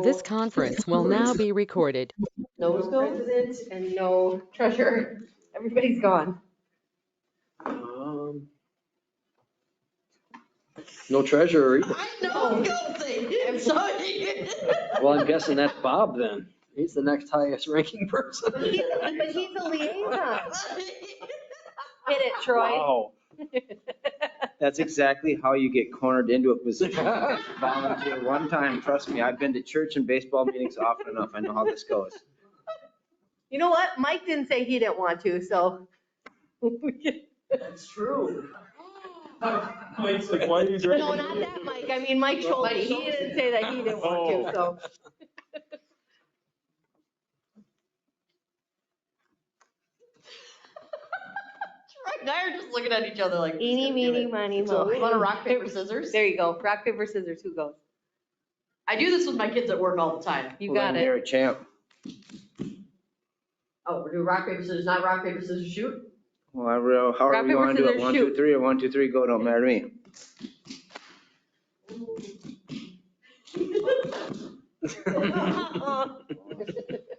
This conference will now be recorded. No president and no treasurer. Everybody's gone. No treasurer either. I know, guilty. I'm sorry. Well, I'm guessing that's Bob then. He's the next highest ranking person. But he's a liaison. Hit it, Troy. Wow. That's exactly how you get cornered into a position. Volunteer one time, trust me, I've been to church and baseball meetings often enough. I know how this goes. You know what? Mike didn't say he didn't want to, so. That's true. Mike's like, why are you No, not that Mike. I mean, Mike Schulte. He didn't say that he didn't want to, so. Troy and I are just looking at each other like. who's Eeny, gonna do meeny, it? miny, So moe. you want to rock, paper, scissors? There you go. Rock, paper, scissors. Who goes? I do this with my kids at work all the time. You got it. You're a champ. Oh, we're doing rock, paper, scissors, not rock, paper, scissors, shoot? Well, however Rock, you paper, want to do it. scissors, 1, 2, shoot. 3 or 1, 2, 3, go. Don't matter to me.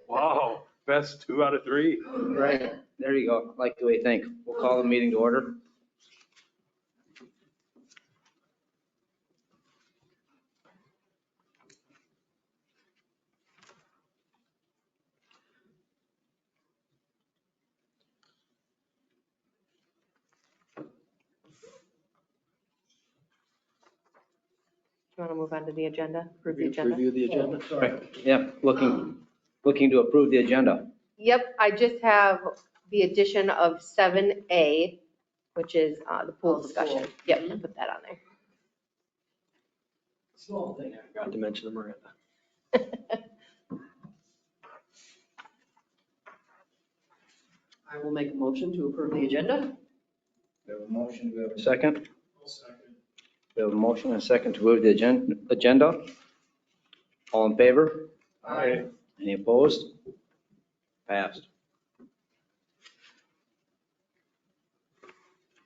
Wow, best 2 out of 3. Right, there you go. Like the way you think. We'll call the meeting to order. You want to move on to the agenda? Approve the agenda? Review the agenda. Right, yeah, looking to approve the agenda. Yep, I just have the addition of 7A, which is the pool Oh, the discussion. pool. Yep, I put that on there. Small thing I forgot to mention to Miranda. I will make a motion to approve the agenda. We have a motion, we have a second. We have a motion and a second to approve the agenda. All in favor? Aye. Any opposed? Passed.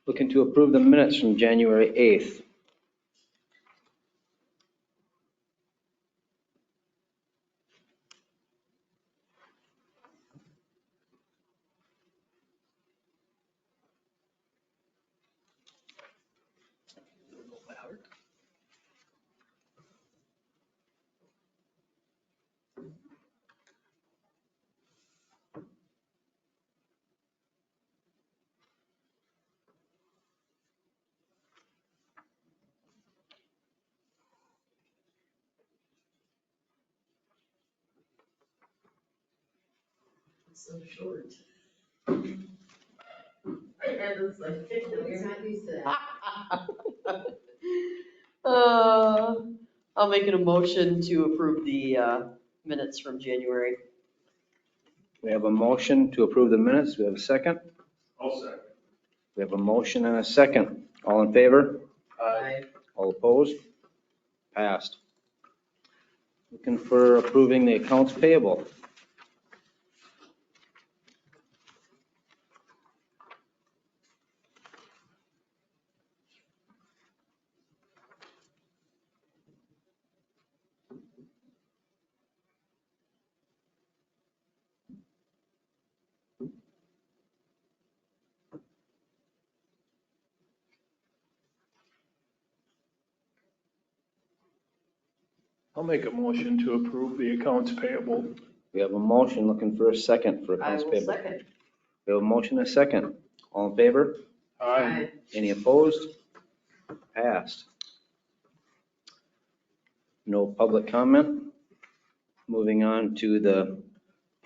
Looking to approve the minutes from January 8th. So short. My head is like. You're not used to that. I'll make an emotion to approve the minutes from January. We have a motion to approve the minutes. We have a second. I'll second. We have a motion and a second. All in favor? Aye. All opposed? Passed. Looking for approving the accounts payable. I'll make a motion to approve the accounts payable. We have a motion looking for a second for I accounts will payable. second. We have a motion and a second. All in favor? Aye. Any opposed? Passed. No public comment. Moving on to the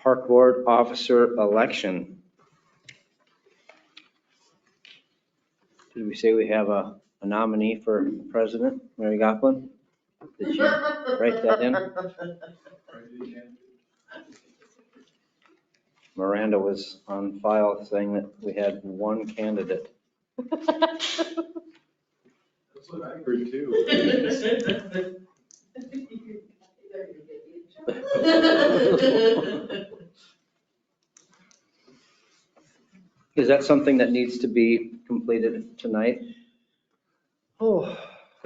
Park Board Officer election. Did we say we have a nominee for president, Mary Goplin? Did you write that in? Miranda was on file saying that we had one candidate. That's what I heard too. Is that something that needs to be completed tonight? Oh,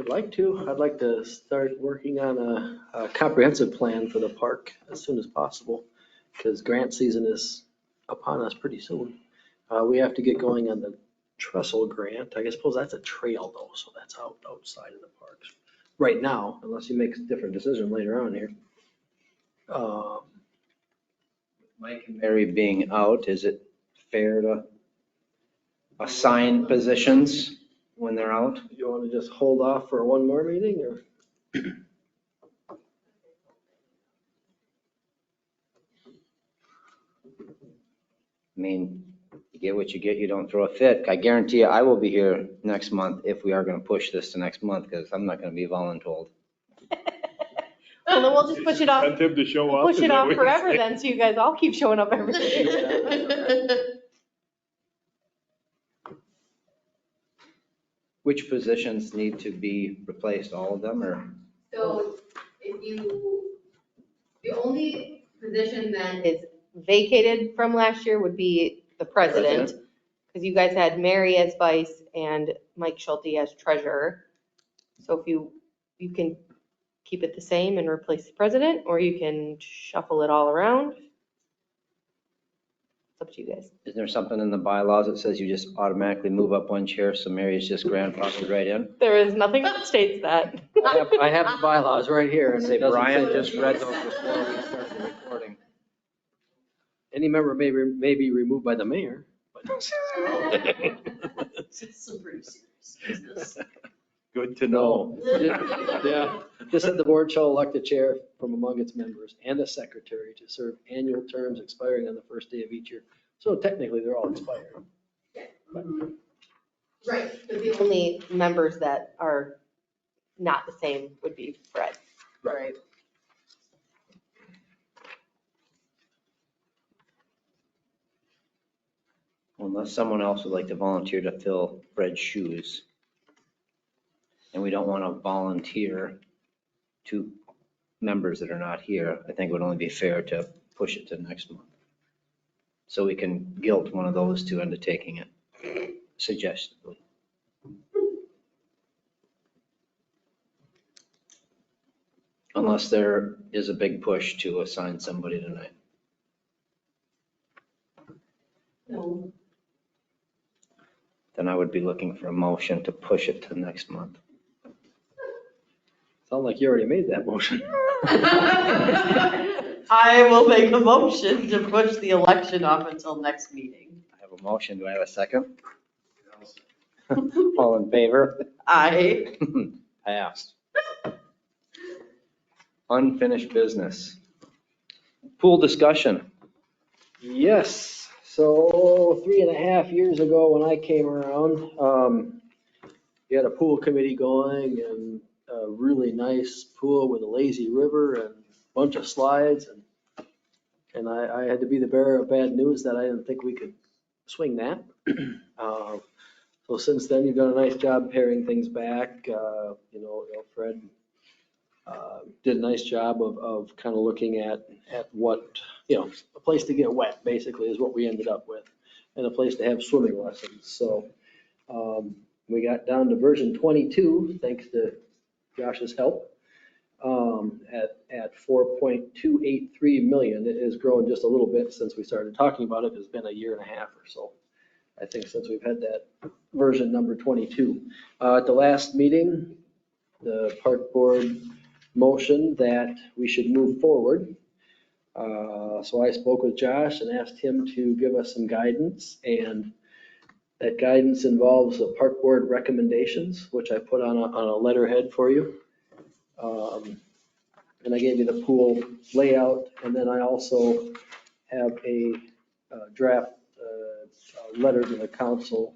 I'd like to. I'd like to start working on a comprehensive plan for the park as soon as possible, because grant season is upon us pretty soon. We have to get going on the trestle grant. I suppose that's a trail though, so that's outside of the parks right now, unless you make a different decision later on here. Mike and Mary being out, is it fair to assign positions when they're out? You want to just hold off for one more meeting, or? I mean, you get what you get, you don't throw a fit. I guarantee you, I will be here next month if we are going to push this to next month, because I'm not going to be voluntold. Well, then we'll just push it off, Incentive to show up. push is it that off what you're forever saying? then, so you guys all keep showing up every day. Which positions need to be replaced, all of them, or? So the only position that is vacated from last year would be the president, because you guys had Mary as vice and Mike Schulte as treasurer. So if you can keep it the same and replace the president, or you can shuffle it all around. It's up to you guys. Is there something in the bylaws that says you just automatically move up one chair, so Mary's just grandfathered right in? There is nothing that states that. I have the bylaws right here. and it Say doesn't Brian say just that. read those before we started the recording. Any member may be removed by the mayor. but- It's some pretty serious business. Good to know. Yeah, just that the board shall elect a chair from among its members and a secretary to serve annual terms expiring on the first day of each year. So technically, they're all expired. Right, but the only members that are not the same would be Fred. Right. Unless someone else would like to volunteer to fill Fred's shoes. And we don't want to volunteer two members that are not here. I think it would only be fair to push it to next month. So we can guilt one of those two into taking it suggestively. Unless there is a big push to assign somebody tonight. No. Then I would be looking for a motion to push it to next month. Sound like you already made that motion. I will make a motion to push the election off until next meeting. I have a motion. Do I have a second? All in favor? I, Passed. Unfinished business. Pool discussion. Yes, so 3.5 years ago when I came around, we had a pool committee going and a really nice pool with a lazy river and a bunch of slides. And I had to be the bearer of bad news that I didn't think we could swing that. So since then, you've done a nice job paring things back. Fred did a nice job of kind of looking at what, a place to get wet, basically, is what we ended up with, and a place to have swimming lessons. So we got down to version 22, thanks to Josh's help, at 4.283 million. It has grown just a little bit since we started talking about it. It's been 1.5 years or so, I think, since we've had that version number 22. At the last meeting, the park board motioned that we should move forward. So I spoke with Josh and asked him to give us some guidance, and that guidance involves the park board recommendations, which I put on a letterhead for you. And I gave you the pool layout, and then I also have a draft letter to the council,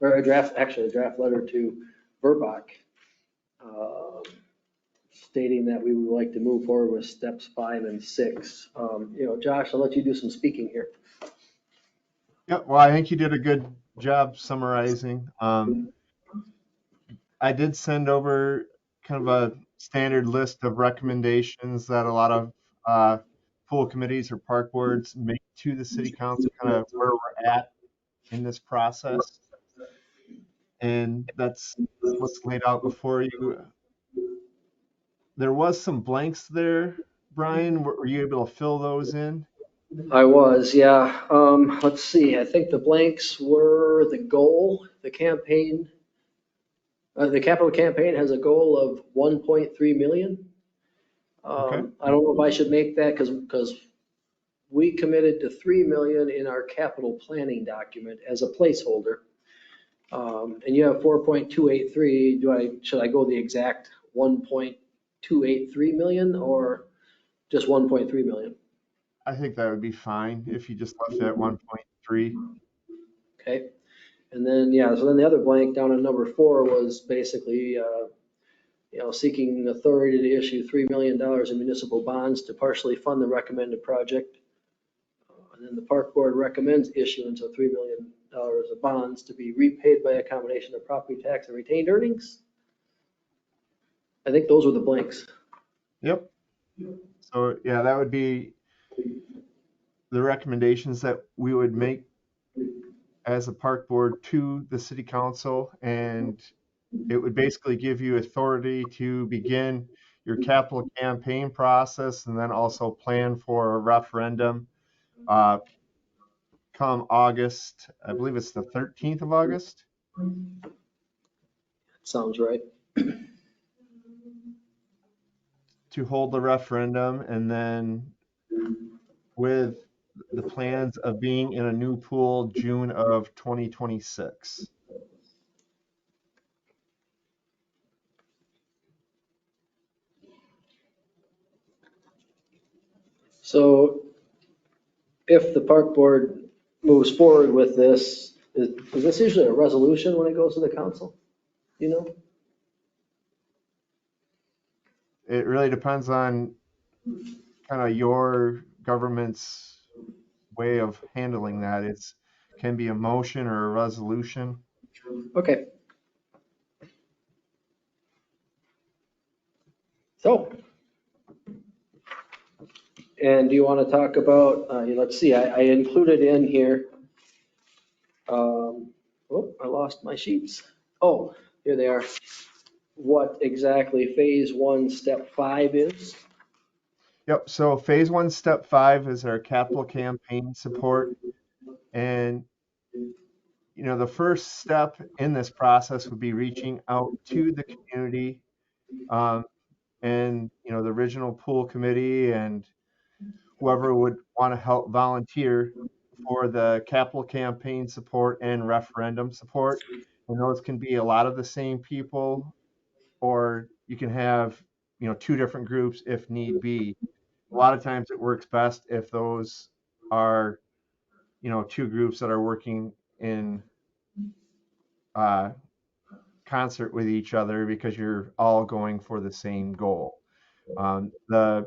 or a draft letter to Verbach, stating that we would like to move forward with steps 5 and 6. Josh, I'll let you do some speaking here. Yeah, well, I think you did a good job summarizing. I did send over kind of a standard list of recommendations that a lot of pool committees or park boards make to the city council, kind of where we're at in this process. And that's what's laid out before you. There was some blanks there, Brian. Were you able to fill those in? I was, yeah. Let's see, I think the blanks were the goal, the campaign. The capital campaign has a goal of 1.3 million. Okay. I don't know if I should make that because we committed to 3 million in our capital planning document as a placeholder. And you have 4.283. Should I go the exact 1.283 million or just 1.3 million? I think that would be fine if you just left it at 1.3. Okay. And then, yeah, so then the other blank down on number 4 was basically, seeking authority to issue $3 million in municipal bonds to partially fund the recommended project. And then the park board recommends issuance of $3 million of bonds to be repaid by a combination of property tax and retained earnings. I think those were the blanks. Yep. So yeah, that would be the recommendations that we would make as a park board to the city council, and it would basically give you authority to begin your capital campaign process and then also plan for a referendum come August. I believe it's the 13th of August. Sounds right. To hold the referendum, and then with the plans of being in a new pool June of 2026. So if the park board moves forward with this, is this usually a resolution when it goes to the council? You know? It really depends on kind of your government's way of handling that. It's can be a motion or a resolution. Okay. So, and do you want to talk about, let's see, I included in here, I lost my sheets. Oh, here they are. What exactly phase 1, step 5 is? Yep. So phase 1, step 5 is our capital campaign support. And, the first step in this process would be reaching out to the community and, the original pool committee and whoever would want to help volunteer for the capital campaign support and referendum support. And those can be a lot of the same people, or you can have, 2 different groups if need be. A lot of times it works best if those are, 2 groups that are working in concert with each other because you're all going for the same goal. The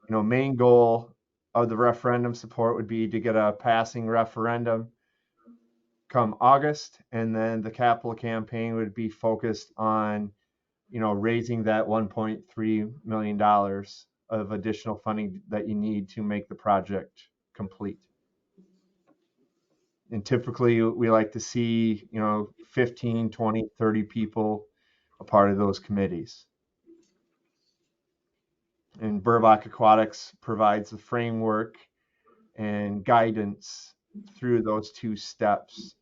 main goal of the referendum support would be to get a passing referendum come August, and then the capital campaign would be focused on, raising that $1.3 million of additional funding that you need to make the project complete. And typically we like to see, 15, 20, 30 people a part of those committees. And Burbach Aquatics provides the framework and guidance through those 2 steps,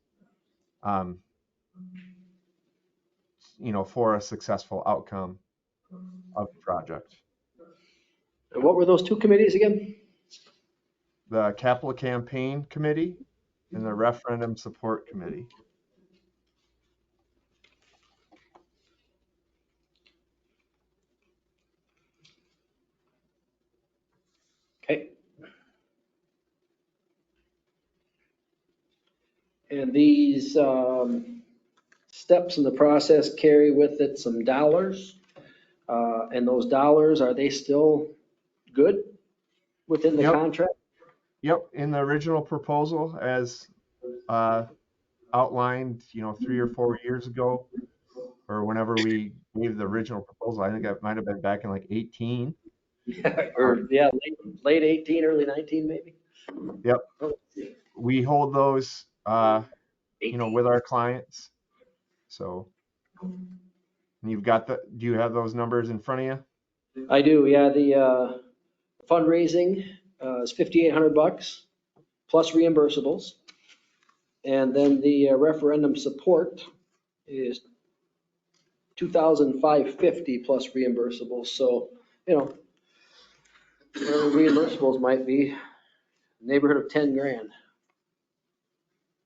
for a successful outcome of the project. And what were those 2 committees again? The capital campaign committee and the referendum support committee. Okay. And these steps in the process carry with it some dollars. And those dollars, are they still good within the Yep. contract? Yep. In the original proposal, as outlined, 3 or 4 years ago, or whenever we gave the original proposal, I think that might have been back in like 18. Or late 18, early 19 maybe? Yep. We hold those, with our clients. So you've got do you have those numbers in front of you? I do, yeah, the fundraising is $5,800 plus reimbursables. And then the referendum support is $2,550 plus reimbursables. So, whatever reimbursables might be, neighborhood of 10 grand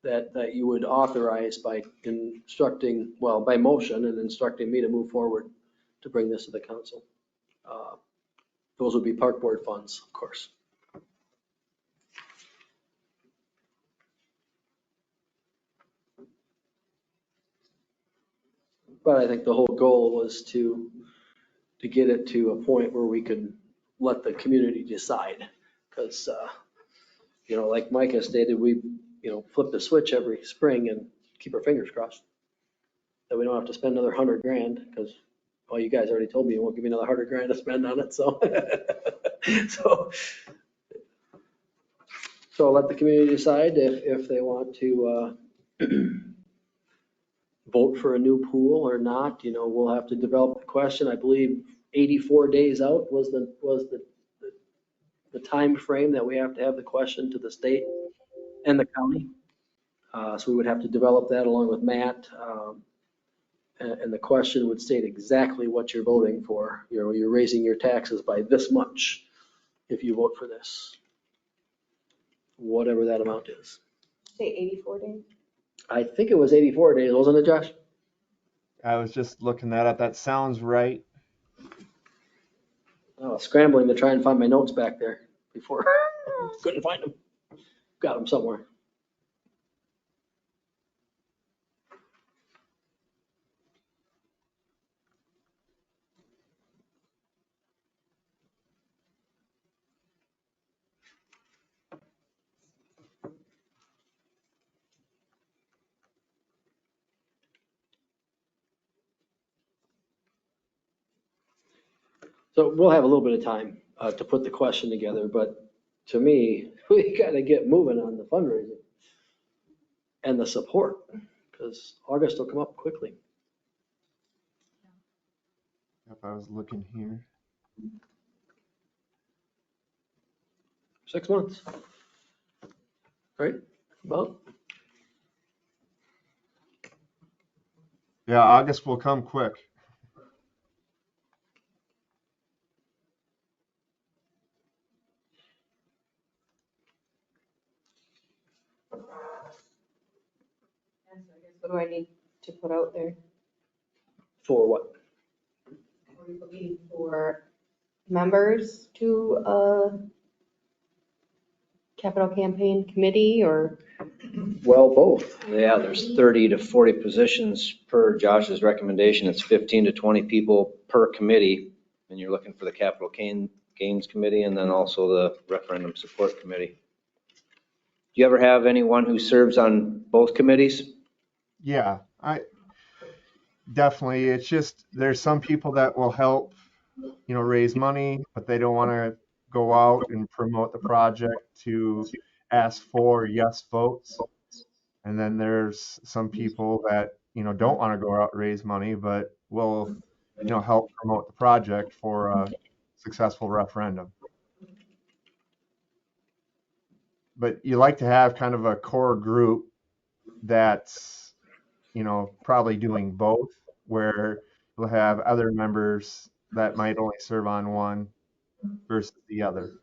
that you would authorize by instructing, well, by motion and instructing me to move forward to bring this to the council. Those would be park board funds, of course. But I think the whole goal was to get it to a point where we could let the community decide. Because, like Micah stated, we, flip the switch every spring and keep our fingers crossed that we don't have to spend another 100 grand because, well, you guys already told me you won't give me another 100 grand to spend on it. So, so let the community decide if they want to vote for a new pool or not. We'll have to develop the question. I believe 84 days out was the time frame that we have to have the question to the state and the county. So we would have to develop that along with Matt. And the question would state exactly what you're voting for. You're raising your taxes by this much if you vote for this, whatever that amount is. Say 84 days. I think it was 84 days, wasn't it, Josh? I was just looking that up. That sounds right. I was scrambling to try and find my notes back there before. Couldn't find them. Got them somewhere. So we'll have a little bit of time to put the question together, but to me, we got to get moving on the fundraising and the support because August will come up quickly. If I was looking here. 6 months. Right? About. Yeah, August will come quick. What do I need to put out there? For what? Are we looking for members to a capital campaign committee or? Well, both. Yeah, there's 30 to 40 positions per Josh's recommendation. It's 15 to 20 people per committee. And you're looking for the capital gains committee and then also the referendum support committee. Do you ever have anyone who serves on both committees? Yeah, definitely. It's just there's some people that will help, raise money, but they don't want to go out and promote the project to ask for yes votes. And then there's some people that, don't want to go out and raise money, but will, help promote the project for a successful referendum. But you like to have kind of a core group that's, probably doing both, where you'll have other members that might only serve on one versus the other.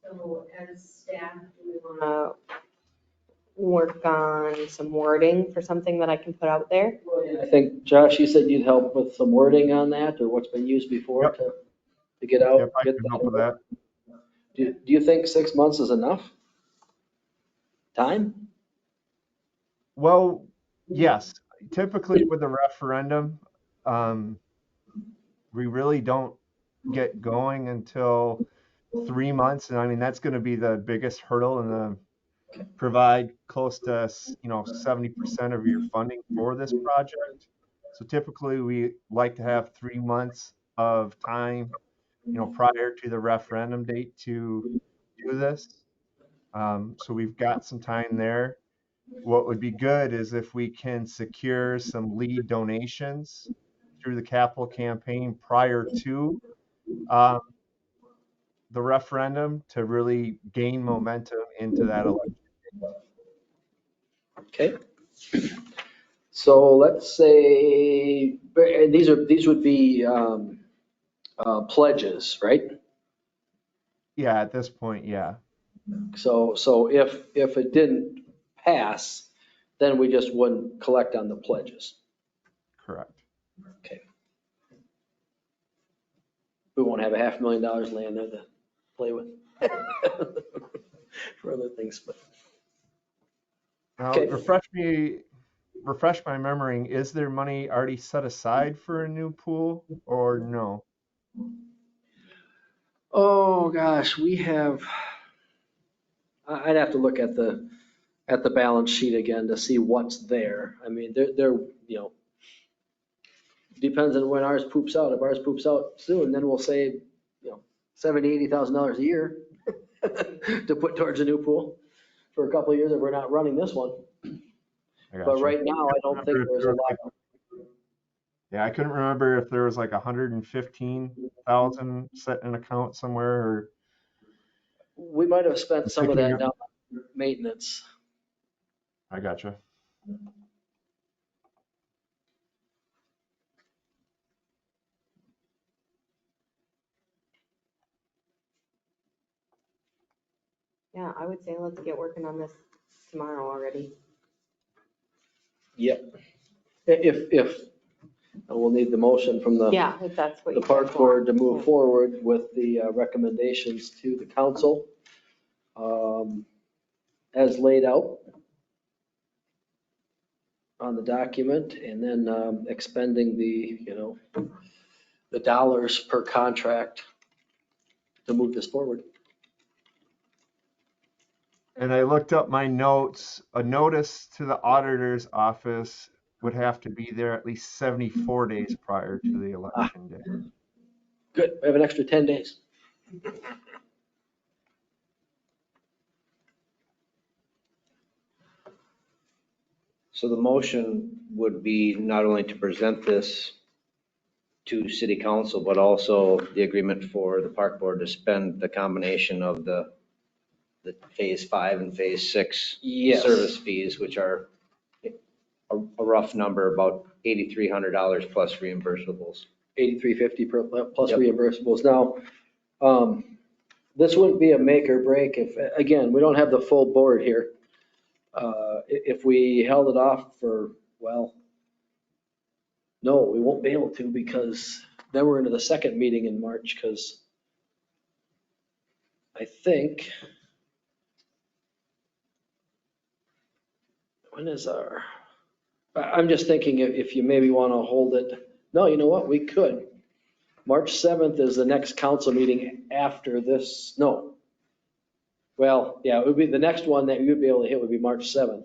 So as staff, do we want to work on some wording for something that I can put out there? I think, Josh, you said you'd help with some wording on that or what's been used before Yep. to get out. Yep, I can help with that. Do you think 6 months is enough time? Well, yes. Typically with a referendum, we really don't get going until 3 months. And I mean, that's going to be the biggest hurdle and provide close to, 70% of your funding for this project. So typically we like to have 3 months of time prior to the referendum date to do this. So we've got some time there. What would be good is if we can secure some lead donations through the capital campaign prior to um, the referendum to really gain momentum into that election. Okay. So let's say, these would be pledges, right? Yeah, at this point, yeah, So if it didn't pass, then we just wouldn't collect on the pledges. correct. Okay. We won't have $500,000 laying there to play with for other things, but. Now, Okay. refresh my memory. Is there money already set aside for a new pool or no? Oh, gosh, we have, I'd have to look at the balance sheet again to see what's there. I mean, there, depends on when ours poops out. If ours poops out soon, then we'll save, $70,000, $80,000 a year to put towards a new pool for a couple of years if we're not running this one. I got But you. right now, I don't think there's a lot. Yeah, I couldn't remember if there was like 115,000 set in an account somewhere or. We might have spent some of Picking that up- down on maintenance. I gotcha. Yeah, I would say let's get working on this tomorrow already. Yep. If, we'll need the motion from the. Yeah, if that's what The you park guys board want. to move forward with the recommendations to the council as laid out on the document, and then expending the dollars per contract to move this forward. And I looked up my notes. A notice to the auditor's office would have to be there at least 74 days prior to the election day. Good, we have an extra 10 days. So the motion would be not only to present this to city council, but also the agreement for the park board to spend the combination of the phase 5 and phase 6 Yes. service fees, which are a rough number, about $8,300 plus reimbursables. $83.50 plus Yep. reimbursables. Now, this wouldn't be a make or break if, again, we don't have the full board here. If we held it off for, well, no, we won't be able to because then we're into the second meeting in March because I think, when is I'm just thinking if you maybe want to hold it. No, you know what? We could. March 7th is the next council meeting after this. No. Well, yeah, it would be the next one that you would be able to hit would be March 7th.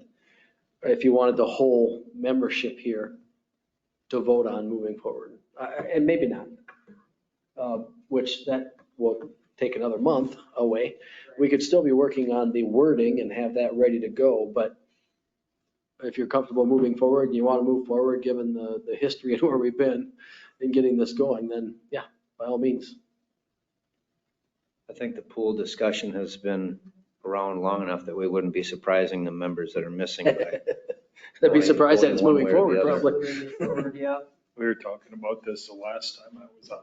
If you wanted the whole membership here to vote on moving forward. And maybe not, which that will take another month away. We could still be working on the wording and have that ready to go, but if you're comfortable moving forward and you want to move forward, given the history and where we've been in getting this going, then yeah, by all means. I think the pool discussion has been around long enough that we wouldn't be surprising the members that are missing. I'd be surprised that it's Going moving one way or forward, the other. probably. We were talking about this the last time I was on.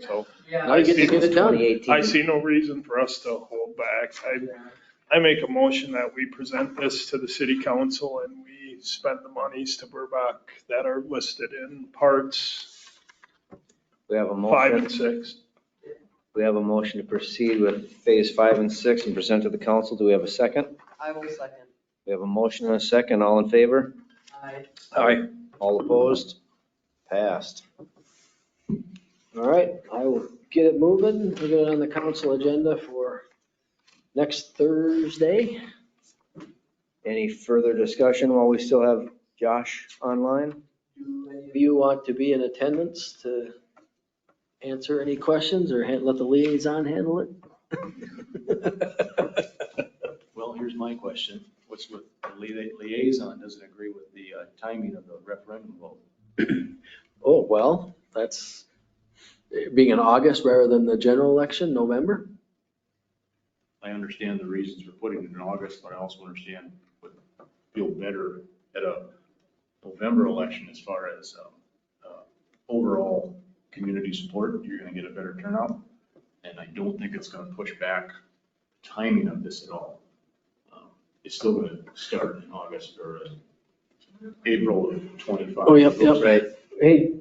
So Now you get to get it done. 2018. I see no reason for us to hold back. I make a motion that we present this to the city council and we spend the monies to Burbach that are listed in parts We have a 5 and motion. 6. We have a motion to proceed with phase 5 and 6 and present to the council. Do we have a second? I will second. We have a motion and a second. All in favor? Aye. All opposed? Passed. All right, I will get it moving. We'll get it on the council agenda for next Thursday. Any further discussion while we still have Josh online? Do you want to be in attendance to answer any questions or let the liaison handle it? Well, here's my question. What's with the liaison doesn't agree with the timing of the referendum vote? Oh, well, that's being in August rather than the general election, November? I understand the reasons for putting it in August, but I also understand would feel better at a November election as far as overall community support. You're going to get a better turnout. And I don't think it's going to push back the timing of this at all. It's still going to start in August or April of 25. Oh, yep. Right. Hey,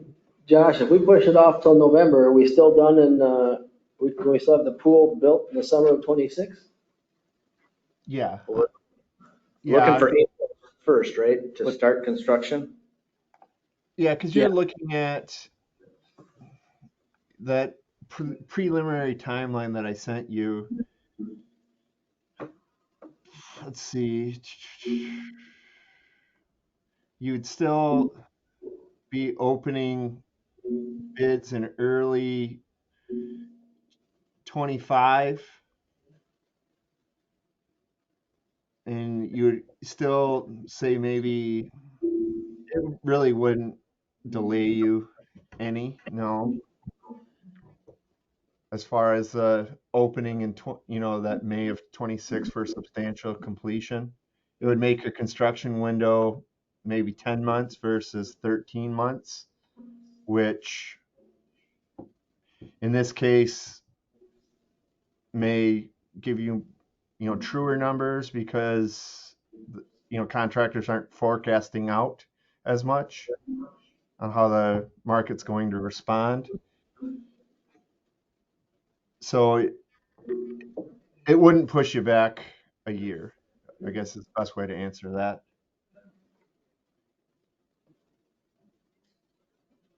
Josh, if we push it off till November, are we still done in, we still have the pool built in the summer of 26? Yeah. Looking Yeah, for April 1st, right, to start construction? yeah, because you're looking at that preliminary timeline that I sent you. Let's see. You would still be opening bids in early 25. And you would still say maybe it really wouldn't delay you any, no. As far as the opening in, that May of 26 for substantial completion, it would make a construction window maybe 10 months versus 13 months, which in this case may give you, truer numbers because, contractors aren't forecasting out as much on how the market's going to respond. So it wouldn't push you back a year, I guess is the best way to answer that.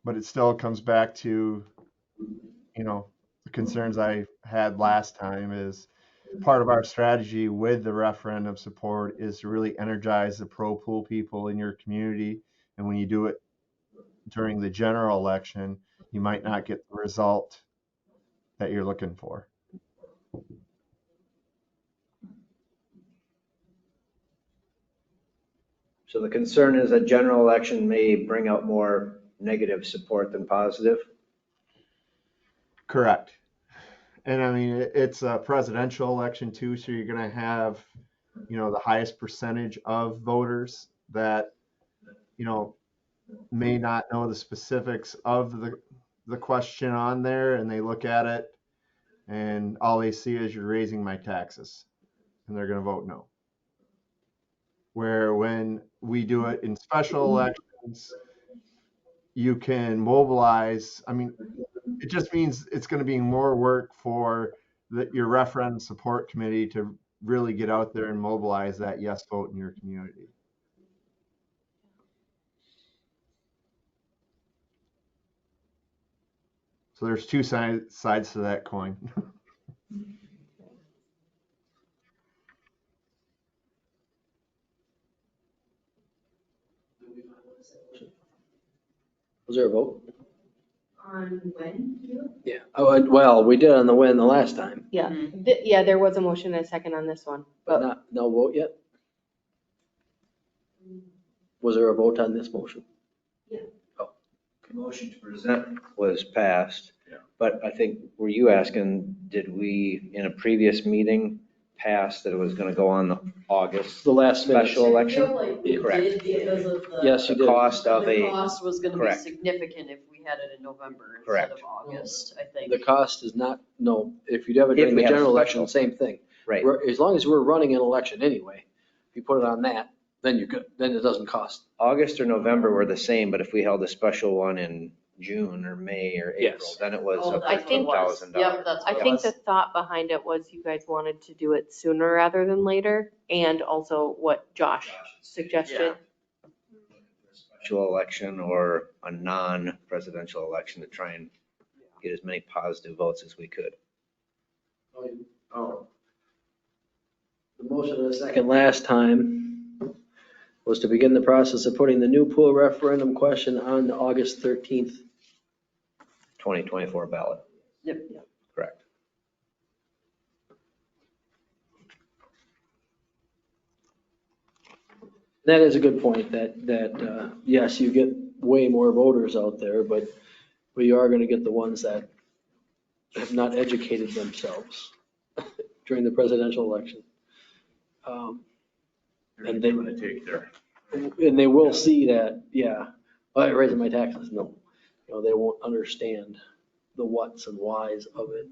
But it still comes back to, the concerns I had last time is part of our strategy with the referendum support is to really energize the pro pool people in your community. And when you do it during the general election, you might not get the result that you're looking for. So the concern is a general election may bring out more negative support than positive? Correct. And I mean, it's a presidential election too, so you're going to have, the highest percentage of voters that, may not know the specifics of the question on there, and they look at it and all they see is you're raising my taxes, and they're going to vote no. Where when we do it in special elections, you can mobilize. I mean, it just means it's going to be more work for your referendum support committee to really get out there and mobilize that yes vote in your community. So there's two sides to that coin. Was there a vote? On when? Yeah. Oh, well, we did on the win the last time, Yeah, yeah, there was a motion and a second on this one, but no vote yet? Was there a vote on this motion? The motion to present was passed, Yeah. but I think, were you asking, did we, in a previous meeting, pass that it was going to go on the August The last minute. special election? I feel like we Correct. did because of the. Yes, you The did. cost of The a, cost was gonna be correct. significant if we had it in November instead Correct. of August, I think. The cost is not, no, if you have it If during we the have a general election, special. same thing. right, As long as we're running an election anyway, if you put it on that, then you're good, then it doesn't cost. August or November were the same, but if we held a special one in June or May or April, Yes. then it was Oh, up that's to what it was. $10,000. Yep, that's I what it think was. the thought behind it was you guys wanted to do it sooner rather than later, and also what Josh suggested. Special election or a non-presidential election to try and get as many positive votes as we could. Oh. The motion in the second last time was to begin the process of putting the new pool referendum question on the August 13th 2024 ballot. Yep. Correct. That is a good point, that, yes, you get way more voters out there, but we are gonna get the ones that have not educated themselves during the presidential election. There's And a give and a take there. And they will see that, yeah, well, raising my taxes, no. You know, they won't understand the whats and whys of it.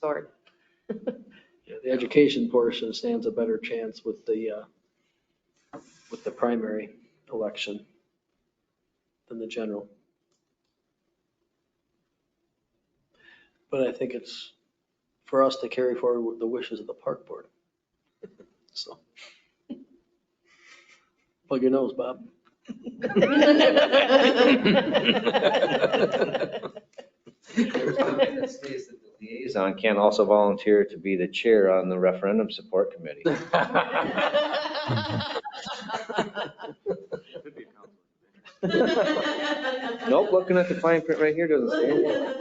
Sword. Yeah, the education portion stands a better chance with the primary election than the general. But I think it's for us to carry forward the wishes of the park board. So. Plug your nose, Bob. Liaison can also volunteer to be the chair on the referendum support committee. Nope, looking at the fine print right here, doesn't say anything.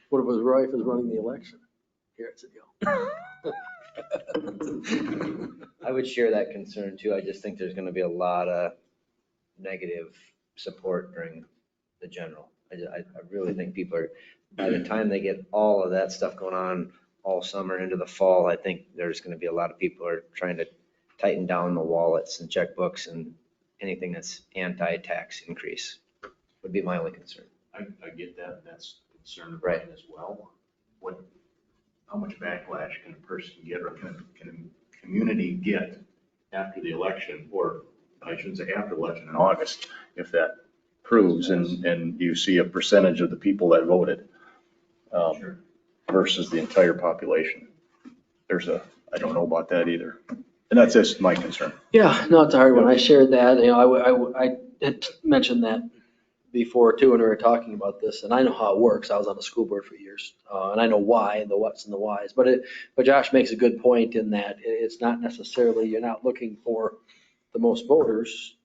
What if his wife is running the election? Here it's a deal. I would share that concern too. I just think there's gonna be a lot of negative support during the general. I really think people are, by the time they get all of that stuff going on all summer into the fall, I think there's gonna be a lot of people who are trying to tighten down the wallets and checkbooks and anything that's anti-tax increase would be my only concern. I get that, and that's a concern of Right. mine as well. How much backlash can a person get, or can a community get after the election, or I shouldn't say after election, in August, if that proves and you see a percentage of the people that voted versus the entire population. I don't know about that either. And that's just my concern. Yeah, no, it's a hard one. I shared that, you know, I had mentioned that before too, when we were talking about this, and I know how it works. I was on the school board for years, and I know why, the whats and the whys. But Josh makes a good point in that it's not necessarily, you're not looking for the most voters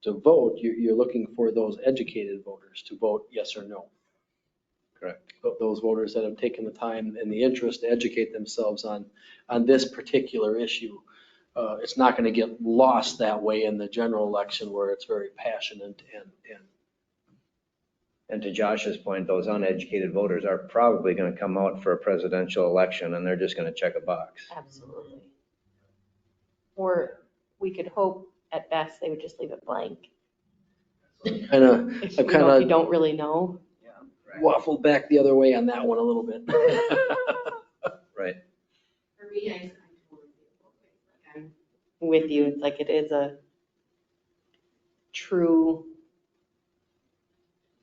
to vote. You're looking for those educated voters to vote yes or no. Correct. Those voters that have taken the time and the interest to educate themselves on this particular issue. It's not going to get lost that way in the general election where it's very passionate And to Josh's point, those uneducated voters are probably gonna come out for a presidential election and they're just gonna check a box. Absolutely. Or we could hope at best they would just leave it blank. kind of, If I've you kind know, if you of don't really know. waffled back the other way on that one a little bit. Right. For me, I totally see it both ways. Like, I'm with you. It's like it is a true,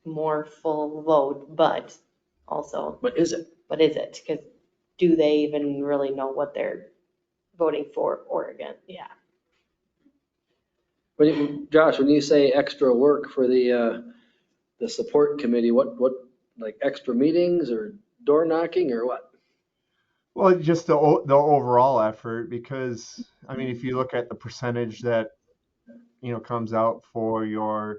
more full vote, but also, But is it? what is it? Because do they even really know what they're voting for or against? Yeah. Josh, when you say extra work for the support committee, what, like extra meetings or door knocking or what? Well, just the overall effort, because I mean, if you look at the percentage that comes out for your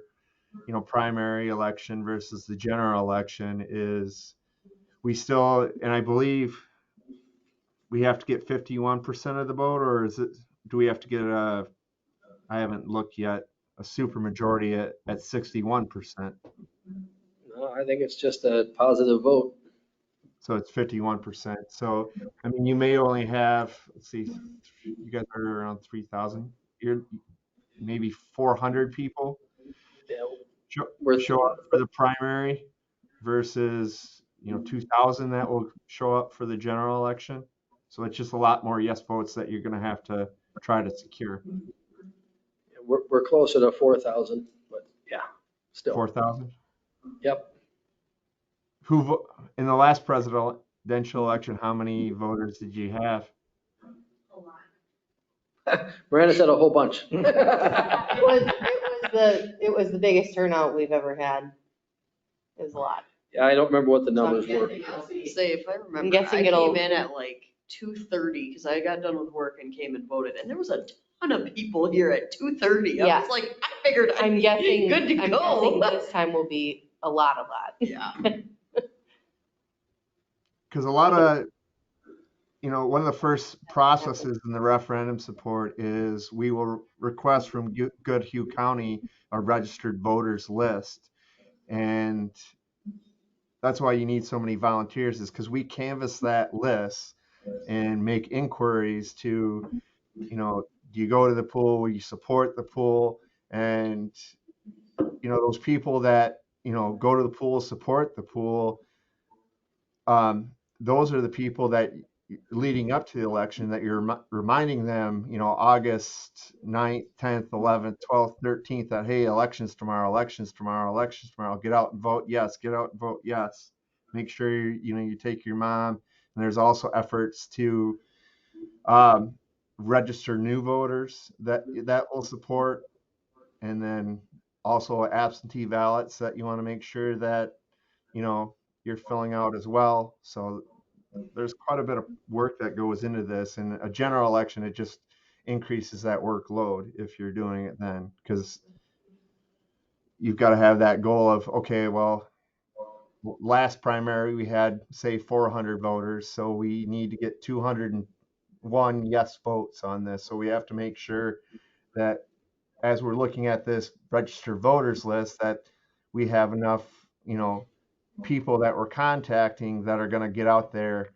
primary election versus the general election, is we still, and I believe we have to get 51% of the vote, or do we have to get I haven't looked yet, a super majority at 61%. No, I think it's just a positive vote. So it's 51%. So, I mean, you may only have, let's see, you guys are around 3,000. You're maybe 400 people Yeah, show up for the primary versus, 2,000 that will show up for the general election. So it's just a lot more yes votes that you're going to have to try to secure. we're closer to 4,000, but yeah, still. 4,000? Yep. In the last presidential election, how many voters did you have? Miranda said a whole bunch. It was the biggest turnout we've ever had. It was a lot. Yeah, I don't remember what the numbers So I'm were. guessing Say, if I remember, I guessing it'll- came in at like 2:30, because I got done with work and came and voted, and there was a ton of people here at 2:30. I Yeah. was like, I figured I'd I'm be guessing, good to I'm go. guessing this time will be a lot. Yeah. Because a lot of, one of the first processes in the referendum support is we will request from Goodhue County a registered voters list. And that's why you need so many volunteers, is because we canvass that list and make inquiries to, do you go to the pool? Will you support the pool? And, those people that, go to the pool, support the pool, those are the people that leading up to the election that you're reminding them, August 9th, 10th, 11th, 12th, 13th, that, hey, elections tomorrow, get out and vote yes, get out and vote yes. Make sure, you take your mom. And there's also efforts to register new voters that will support. And then also absentee ballots that you want to make sure that, you're filling out as well. So there's quite a bit of work that goes into this. And a general election, it just increases that workload if you're doing it then, because you've got to have that goal of, okay, well, last primary we had, say, 400 voters, so we need to get 201 yes votes on this. So we have to make sure that as we're looking at this registered voters list, that we have enough, people that we're contacting that are going to get out there,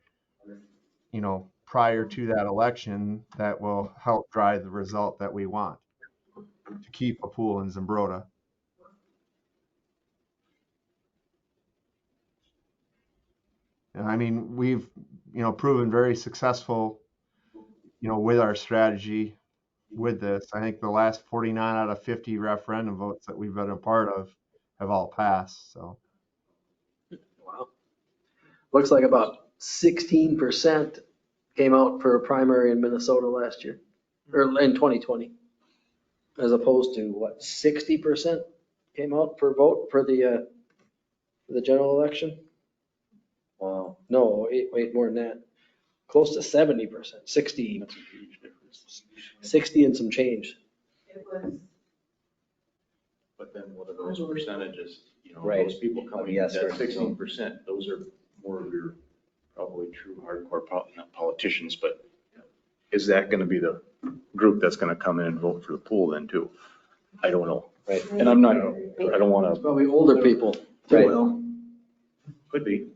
prior to that election, that will help drive the result that we want to keep a pool in Zumbrota. And I mean, we've, proven very successful, with our strategy with this. I think the last 49 out of 50 referendum votes that we've been a part of have all passed. So. Wow. Looks like about 16% came out for a primary in Minnesota last year, or in 2020, as opposed to what, 60% came out for vote for the general election? Wow. No, wait, more than that. Close to 70%, 60 and some change. It was, But then what are those percentages? Right. Those people coming, Yes, that versus no. 16%, those are more of your probably true hardcore, not politicians, but is that going to be the group that's going to come in and vote for the pool then too? I don't know. Right. And I don't want It's to, probably older people. Right. Well, could be.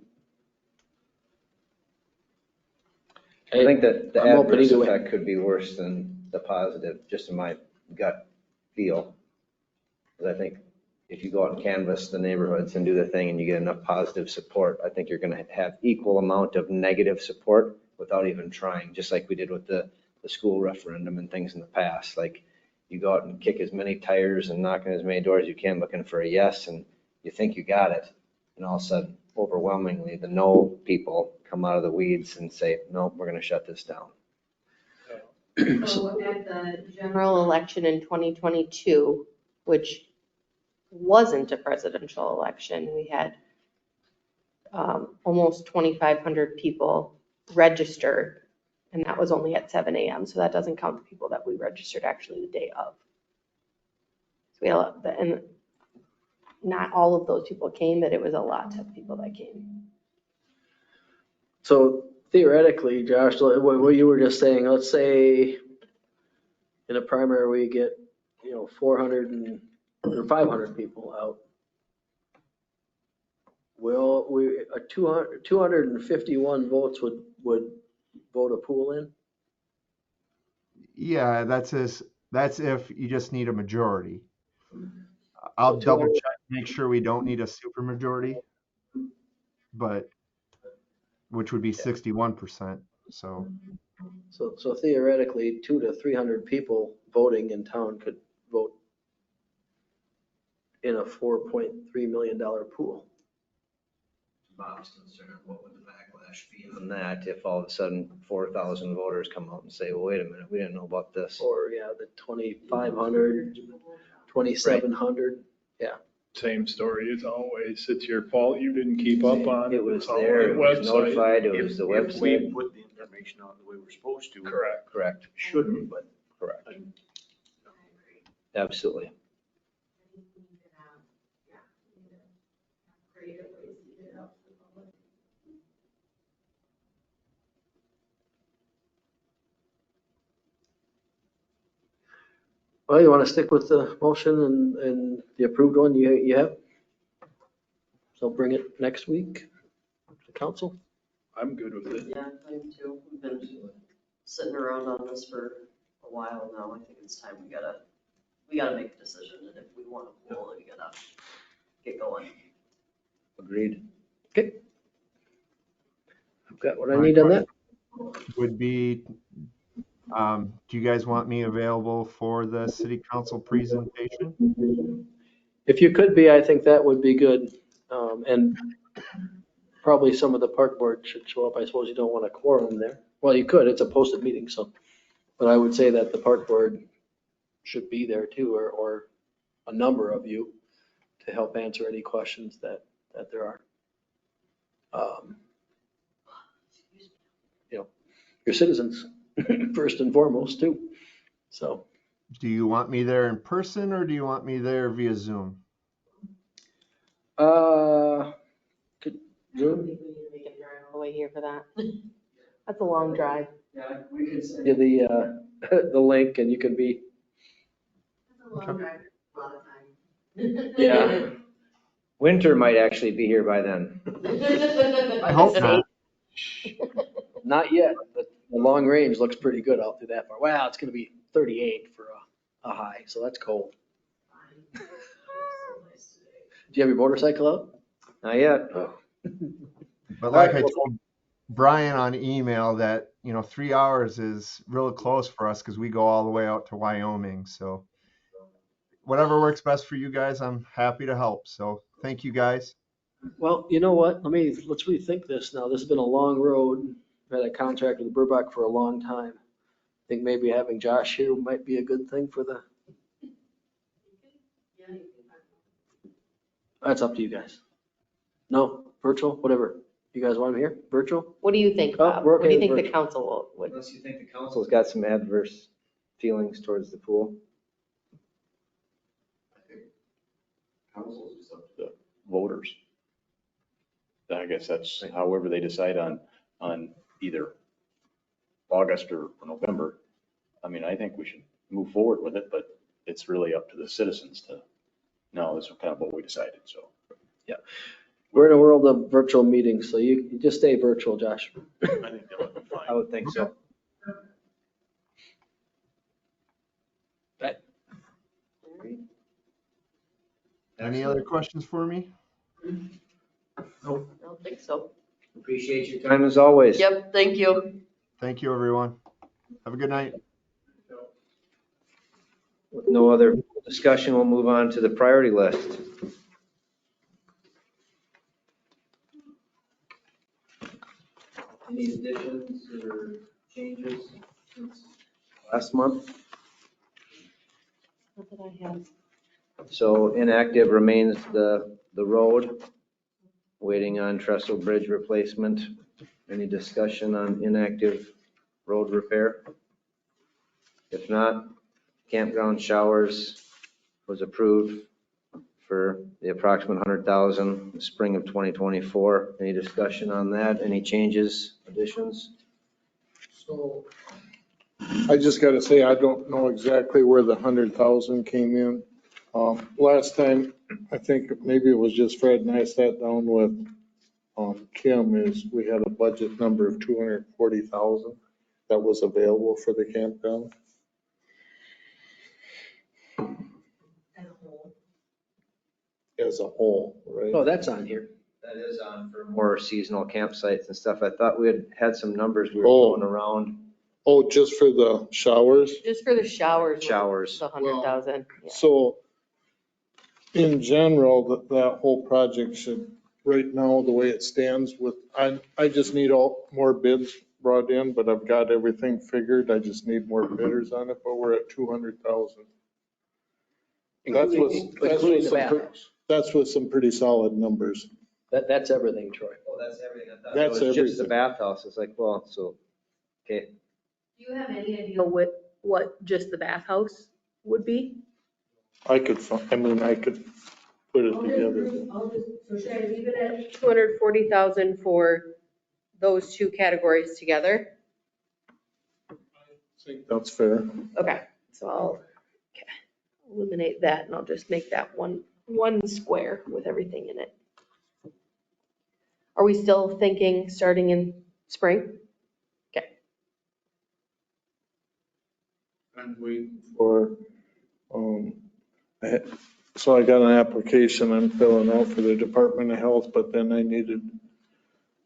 I think that the I'm open adverse either way. effect could be worse than the positive, just in my gut feel. Because I think if you go out and canvass the neighborhoods and do the thing and you get enough positive support, I think you're going to have equal amount of negative support without even trying, just like we did with the school referendum and things in the past. Like, you go out and kick as many tires and knock on as many doors as you can looking for a yes, and you think you got it. And all of a sudden, overwhelmingly, the no people come out of the weeds and say, nope, we're going to shut this down. So at the general election in 2022, which wasn't a presidential election, we had almost 2,500 people registered, and that was only at 7 a.m. So that doesn't count the people that we registered actually the day of. So we had, and not all of those people came, but it was a lot of people that came. so theoretically, Josh, what you were just saying, let's say in a primary we get, 400 or 500 people out. Well, 251 votes would vote a pool in? Yeah, that's if you just need a majority. I'll double check, make sure we don't need a super majority, but which would be 61%. So So theoretically, 200 to 300 people voting in town could vote in a $4.3 million pool. Bob's concerned, what would the backlash be on that if all of a sudden 4,000 voters come out and say, well, wait a minute, we didn't know about this. Or, yeah, the 2,500, 2,700, yeah. same story as always. It's your fault you didn't keep up on it. It was It's all on there, the it was website. notified, it was the If we website. put the information out the way we're supposed to. Correct. Correct, Shouldn't, but. correct. Absolutely. Creative ways to get it out to the public. Well, you want to stick with the motion and the approved one you have? So bring it next week to council? I'm good with it. Yeah, I am too. We've been sitting around on this for a while now. I think it's time we gotta make a decision, and if we want to pull it, we gotta get going. Agreed. Okay. I've got what I need on that. Would be, do you guys want me available for the city council presentation? If you could be, I think that would be good. And probably some of the park board should show up. I suppose you don't want a quorum there. Well, you could, it's a posted meeting, so. But I would say that the park board should be there too, or a number of you to help answer any questions that there are. You know, your citizens, first and foremost too. So, Do you want me there in person or do you want me there via Zoom? could I don't Zoom? think we need to make a drive all the way here for that. That's a long drive. Yeah, we can send you the link and you can be, That's a long drive, a lot of time. yeah. Winter might actually be here by then. I hope not. Not yet, but the long range looks pretty good out through that far. Wow, it's gonna be 38 for a high, so that's cold. Do you have your motorcycle out? Not yet. Oh. But like I told Brian on email that, 3 hours is real close for us because we go all the way out to Wyoming. So whatever works best for you guys, I'm happy to help. So thank you guys. Well, you know what? Let's rethink this now. This has been a long road. We've had a contract with Burbach for a long time. I think maybe having Josh here might be a good thing for the, that's up to you guys. No, virtual, whatever. You guys want him here? Virtual? What do you think, Oh, Bob? we're What do you okay think with the council would? Unless you think the council's got some adverse feelings towards the pool. Council is up to the voters. I guess that's however they decide on either August or November. I mean, I think we should move forward with it, but it's really up to the citizens to know this is kind of what we decided, so. Yeah. We're in a world of virtual meetings, so you just stay virtual, Josh. I think that would be I fine. would think so. Any other questions for me? I don't think so. Appreciate your time as always. Yep, thank you. Thank you, everyone. Have a good night. With no other discussion, we'll move on to the priority list. Any additions or changes since last month? What did I have? So inactive remains the road, waiting on trestle bridge replacement. Any discussion on inactive road repair? If not, campground showers was approved for the approximate 100,000 in the spring of 2024. Any discussion on that? Any changes, additions? So I just gotta say, I don't know exactly where the 100,000 came in. Last time, I think maybe it was just Fred and I sat down with Kim, is we had a budget number of 240,000 that was available for the campground. As a whole, right? Oh, that's on here. That is on for more seasonal campsites and stuff. I thought we had some numbers we were Oh. throwing around. Oh, just for the showers? Just for the showers. Showers. The 100,000. Yeah. So in general, that whole project should, right now, the way it stands with, I just need more bids brought in, but I've got everything figured. I just need more bidders on it, but we're at 200,000. That's Including the some, bathrooms. That's with some pretty solid numbers. That's everything, Troy. Well, that's everything. I thought That's it was just the everything. bathhouse. It's like, well, so, okay. Do you have any idea what just the bathhouse would be? I could put it together. So should I leave it at 240,000 for those two categories together? I think that's fair. Okay, so I'll eliminate that and I'll just make that one square with everything in it. Are we still thinking starting in spring? Okay. And waiting for, so I got an application I'm filling out for the Department of Health, but then I needed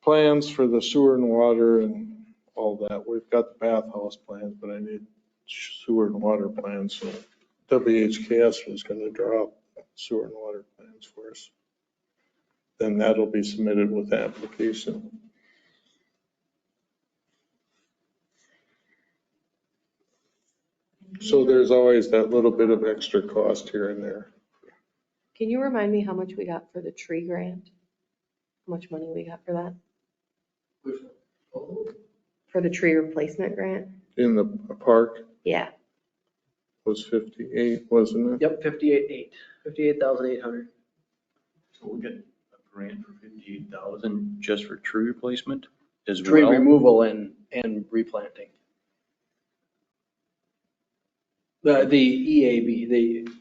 plans for the sewer and water and all that. We've got the bathhouse plans, but I need sewer and water plans. So WHKS was gonna draw up sewer and water plans for us. Then that'll be submitted with the application. So there's always that little bit of extra cost here and there. Can you remind me how much we got for the tree grant? How much money we got for that? For the tree replacement grant? In the park Yeah. was 58, wasn't it? Yep, 58,800. So we'll get a grant for 58,000 just for tree replacement as Tree well. removal and replanting. The EAB,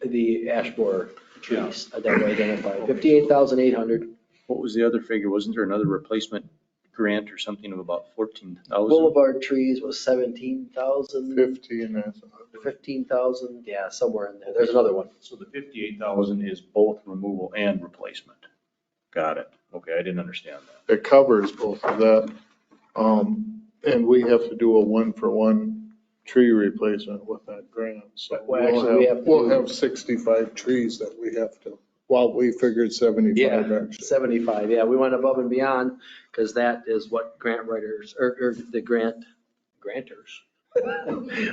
the ash borer trees that were identified, 58,800. What was the other figure? Wasn't there another replacement grant or something of about 14,000? Boulevard trees was 17,000, 50 and that's. 15,000, yeah, somewhere in there. There's another one. So the 58,000 is both removal and replacement. Got it. Okay, I didn't understand that. It covers both of that. And we have to do a 1-for-1 tree replacement with that grant. So Well, actually, we'll have 65 trees that we have to, well, we figured 75 Yeah, actually. 75, yeah, we went above and beyond because that is what grant writers, or the grantors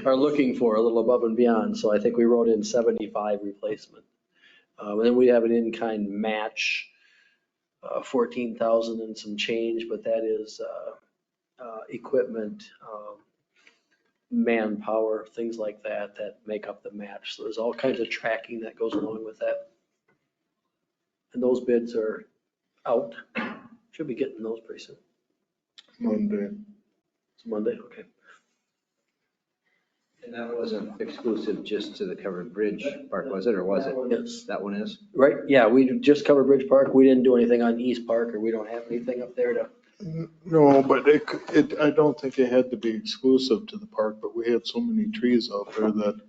are looking for, a little above and beyond. So I think we wrote in 75 replacement. And then we have an in-kind match, 14,000 and some change, but that is equipment, manpower, things like that, that make up the match. So there's all kinds of tracking that goes along with that. And those bids are out. Should be getting those pretty soon. Monday. It's Monday, okay. And that wasn't exclusive just to the covered bridge part, was it, or was it? Yes. That one is? Right, yeah, we just covered Bridge Park. We didn't do anything on East Park, or we don't have anything up there to. No, but I don't think it had to be exclusive to the park, but we had so many trees out there that,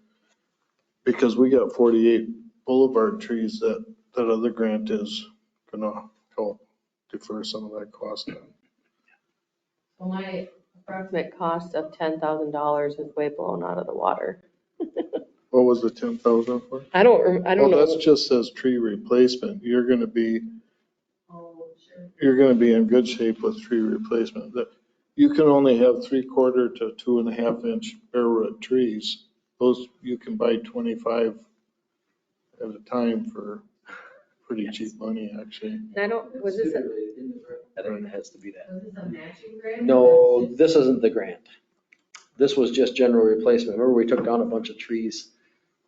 because we got 48 boulevard trees that other grant is gonna help defer some of that cost. So my approximate cost of $10,000 is way blown out of the water. What was the 10,000 for? I don't Well, know. that's just says tree replacement. You're gonna be Oh, sure. you're gonna be in good shape with tree replacement. You can only have 3/4 to 2.5 inch bare root trees. Those, you can buy 25 at a time for pretty cheap money, actually. And I don't, was this a, I think it has to be that. was this a matching grant? No, this isn't the grant. This was just general replacement. Remember, we took down a bunch of trees,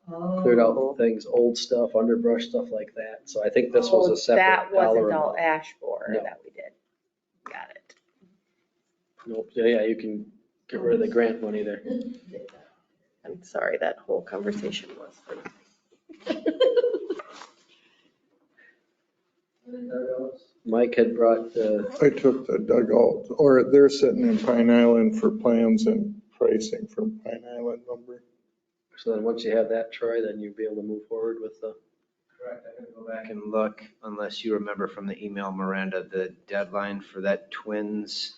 cleared out things, old stuff, underbrush, stuff like that. So I think this was a separate That dollar wasn't all amount. ash borer No. that we did. Got it. Nope, yeah, you can get rid of the grant money there. I'm sorry, that whole conversation was for nothing. Mike had brought, I took the dugout, or they're sitting in Pine Island for plans and pricing from Pine Island lumber. so then once you have that, Troy, then you'll be able to move forward with the. Correct. I'm gonna go back and look, unless you remember from the email, Miranda, the deadline for that twins,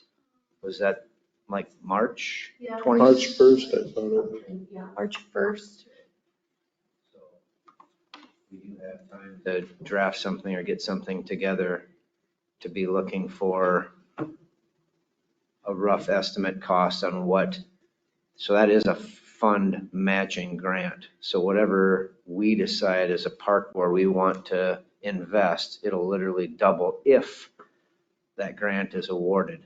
was that like March? Yeah. 20? March 1st, I thought it was. Yeah, March 1st. So we do have time to draft something or get something together to be looking for a rough estimate cost on what, so that is a fund matching grant. So whatever we decide as a park where we want to invest, it'll literally double if that grant is awarded.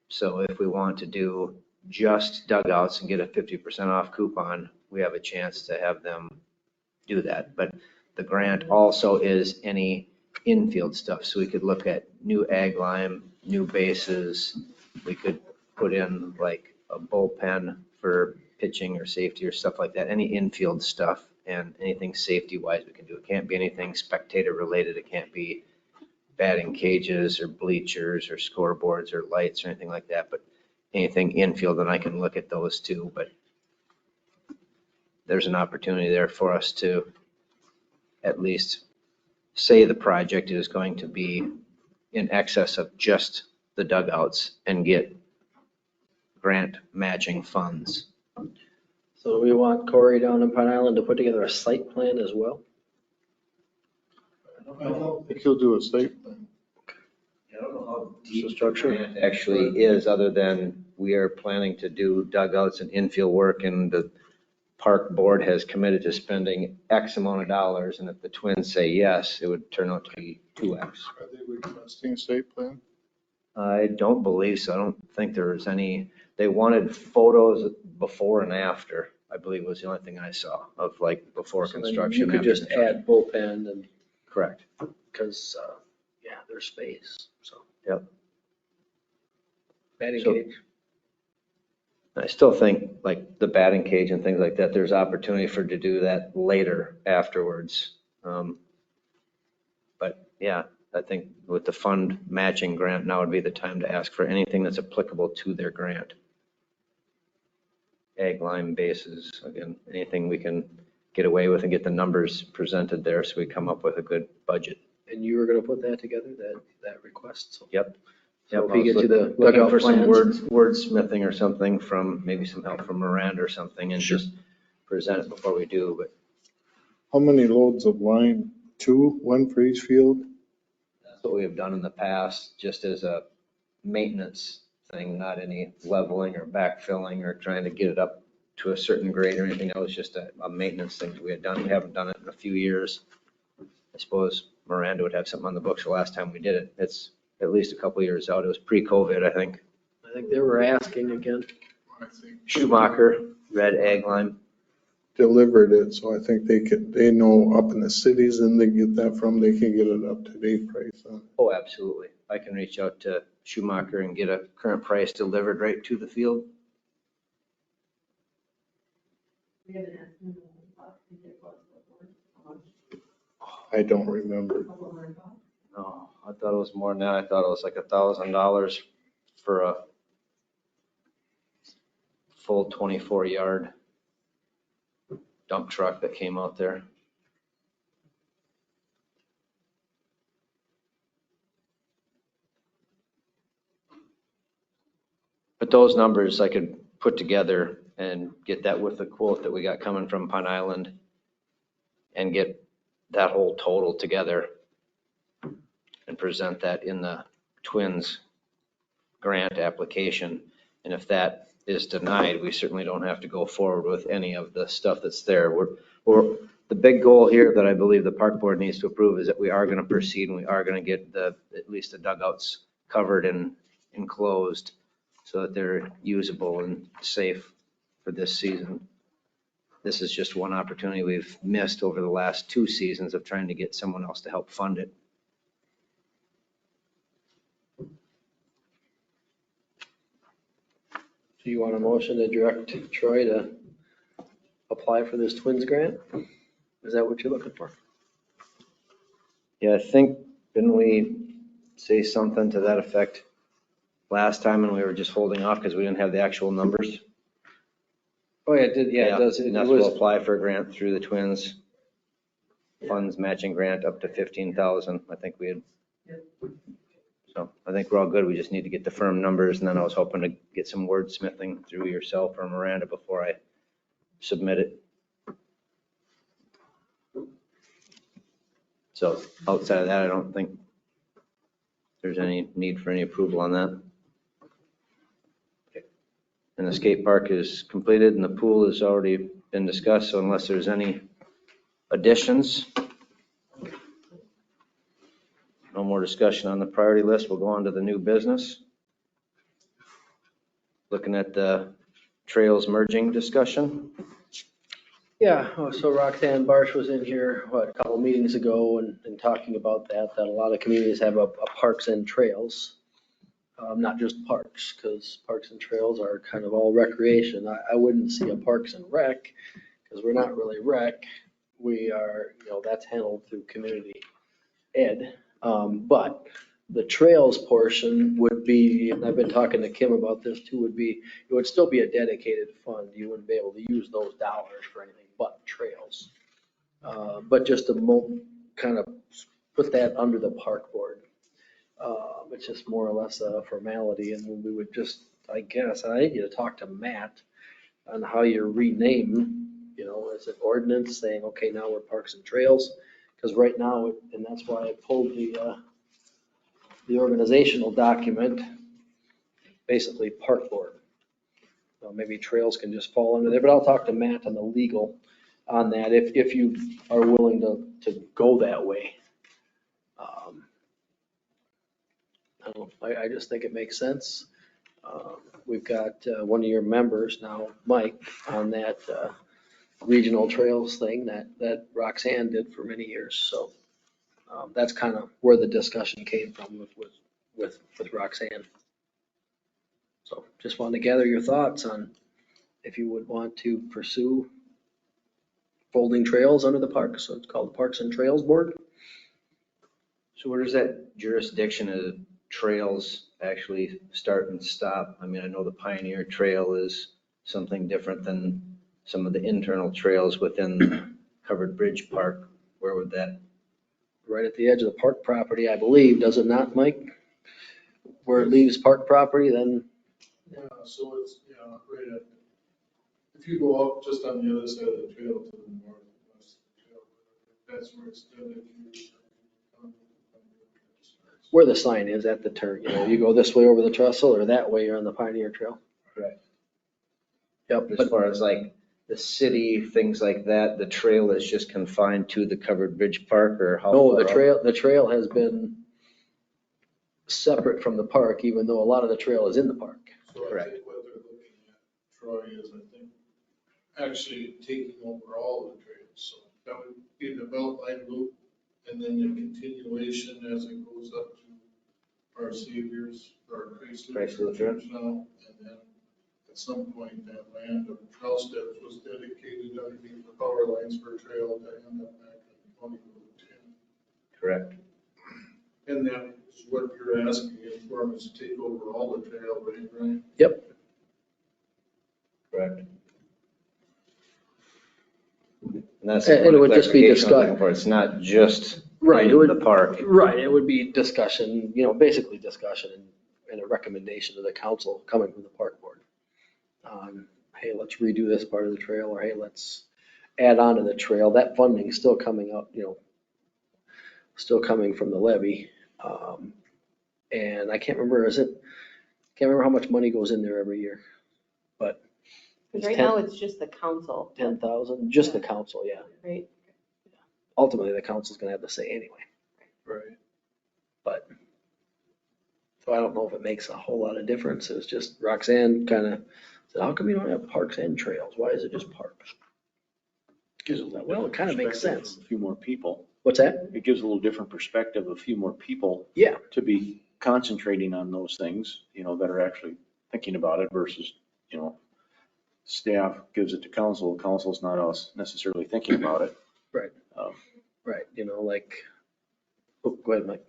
So if we want to do just dugouts and get a 50% off coupon, we have a chance to have them do that. But the grant also is any infield stuff. So we could look at new ag lime, new bases. We could put in like a bullpen for pitching or safety or stuff like that. Any infield stuff and anything safety wise we can do. It can't be anything spectator related. It can't be batting cages or bleachers or scoreboards or lights or anything like that. But anything infield, and I can look at those too. But there's an opportunity there for us to at least say the project is going to be in excess of just the dugouts and get grant matching funds. So we want Corey down in Pine Island to put together a site plan as well? I don't think he'll do a site plan. I don't know how deep the structure it actually is, other than we are planning to do dugouts and infield work, and the park board has committed to spending X amount of dollars, and if the Twins say yes, it would turn out to be 2X. Are they requesting a site plan? I don't believe so. I don't think there was any, they wanted photos before and after, I believe was the only thing I saw of like before So then construction. you could after just construction. add bullpen and, Correct. because, yeah, there's space, so. Yep. Batting So- cage. I still think like the batting cage and things like that, there's opportunity for to do that later afterwards. But yeah, I think with the fund matching grant, now would be the time to ask for anything that's applicable to their grant. Ag lime bases, again, anything we can get away with and get the numbers presented there so we come up with a good budget. And you were gonna put that together, that request, so. Yep. So Yep, if you get to the looking dugout for some plans. wordsmithing or something from, maybe some help from Miranda or something, and just present it before we do, but How many loads of lime? 2, 1 for each field? that's what we have done in the past, just as a maintenance thing, not any leveling or backfilling or trying to get it up to a certain grade or anything. That was just a maintenance thing that we had done. We haven't done it in a few years. I suppose Miranda would have something on the books the last time we did it. It's at least a couple of years out. It was pre-COVID, I think. I think they were asking again. I think Schumacher, red ag lime. delivered it, so I think they know up in the cities and they get that from, they can get it up to date price on. Oh, absolutely. I can reach out to Schumacher and get a current price delivered right to the field. We have an estimate of what we think it was before. How much? I don't remember. Couple $100. No, I thought it was more than that. I thought it was like $1,000 for a full 24-yard dump truck that came out there. But those numbers I could put together and get that with the quote that we got coming from Pine Island and get that whole total together and present that in the Twins grant application. And if that is denied, we certainly don't have to go forward with any of the stuff that's there. The big goal here that I believe the park board needs to approve is that we are going to proceed and we are going to get at least the dugouts covered and enclosed so that they're usable and safe for this season. This is just one opportunity we've missed over the last 2 seasons of trying to get someone else to help fund it. Do you want a motion to direct Troy to apply for this Twins grant? Is that what you're looking for? Yeah, I think, didn't we say something to that effect last time and we were just holding off because we didn't have the actual numbers? Oh, yeah, it did, yeah, it does. It And that's we'll was, apply for a grant through the Twins funds matching grant up to 15,000. I think we had. So I think we're all good. We just need to get the firm numbers, and then I was hoping to get some wordsmithing through yourself or Miranda before I submit it. So outside of that, I don't think there's any need for any approval on that. And the skate park is completed and the pool has already been discussed, so unless there's any additions, more discussion on the priority list, we'll go on to the new business. Looking at the trails merging discussion. Yeah, so Roxanne Barsh was in here, a couple meetings ago and talking about that a lot of communities have a parks and trails. Not just parks, because parks and trails are kind of all recreation. I wouldn't see a parks and rec, because we're not really rec. We are, that's handled through community ed. But the trails portion would be, and I've been talking to Kim about this too, it would still be a dedicated fund. You wouldn't be able to use those dollars for anything but trails. But just to kind of put that under the park board. It's just more or less a formality, and we would just, I guess, I need to talk to Matt on how you rename, as an ordinance saying, okay, now we're parks and trails. Because right now, and that's why I pulled the organizational document, basically park board. So maybe trails can just fall under there, but I'll talk to Matt on the legal on that, if you are willing to go that way. I just think it makes sense. We've got one of your members now, Mike, on that regional trails thing that Roxanne did for many years. So that's kind of where the discussion came from with Roxanne. So just wanted to gather your thoughts on if you would want to pursue folding trails under the park. So it's called the Parks and Trails Board. So where does that jurisdiction of trails actually start and stop? I mean, I know the Pioneer Trail is something different than some of the internal trails within Covered Bridge Park. Where would that? Right at the edge of the park property, I believe, does it not, Mike? Where it leaves park property, then? Yeah, so it's, right at, if you go up just on the other side of the trail to the northwest of the trail, that's where it's dedicated. Where the sign is at the turn, you go this way over the trestle or that way, you're on the Pioneer Trail. Correct. Yep. As far as like the city, things like that, the trail is just confined to the Covered Bridge Park, or how? No, far up? the trail has been separate from the park, even though a lot of the trail is in the park. So I Correct. think what they're looking at, Troy, is I think actually taking over all of the trails. So that would be the Beltline loop and then the continuation as it goes up to our Saviors, our Christ Lutheran Church now. And then at some point that land of trail steps was dedicated underneath the power lines for trail to end up back in County Road 10. Correct. And that is what you're asking for them is to take over all the trail, right? Yep. Correct. And that's And it would just be clarification I'm looking discussed. for. It's not just Right, it in would, the park. right, it would be discussion, basically discussion and a recommendation to the council coming from the park board. Hey, let's redo this part of the trail, or hey, let's add on to the trail. That funding is still coming up, still coming from the levy. And I can't remember, can't remember how much money goes in there every year, but. Because right now it's just the council, 10,000, just the council, yeah. right? Ultimately, the council's gonna have to say anyway. Right. But, so I don't know if it makes a whole lot of difference. It was just Roxanne kind of said, how come you don't have parks and trails? Why is it just parks? Well, it kind of makes sense. A few more people. What's that? It gives a little different perspective, a few more people. Yeah. To be concentrating on those things, that are actually thinking about it versus, staff gives it to council. Council's not us necessarily thinking about it. Right. Right, go ahead, Mike.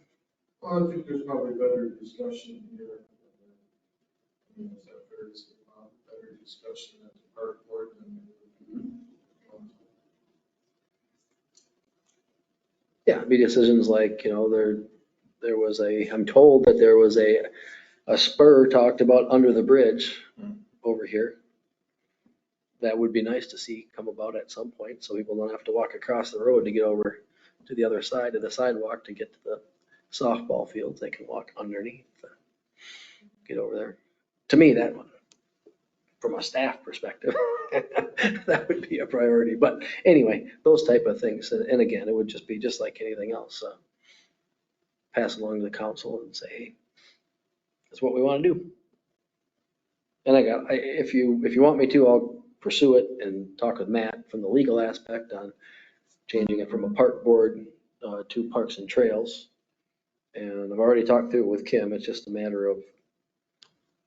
Well, I think there's probably better discussion here. I mean, is that fair to say, Bob? Better discussion at the park board than. Yeah, it'd be decisions like, there was I'm told that there was a spur talked about under the bridge over here. That would be nice to see come about at some point, so people don't have to walk across the road to get over to the other side of the sidewalk to get to the softball fields. They can walk underneath, get over there. To me, that one, from a staff perspective, that would be a priority. But anyway, those type of things. And again, it would just be just like anything else. pass along to the council and say, hey, that's what we want to do. And if you want me to, I'll pursue it and talk with Matt from the legal aspect on changing it from a park board to Parks and Trails. And I've already talked through it with Kim. It's just a matter of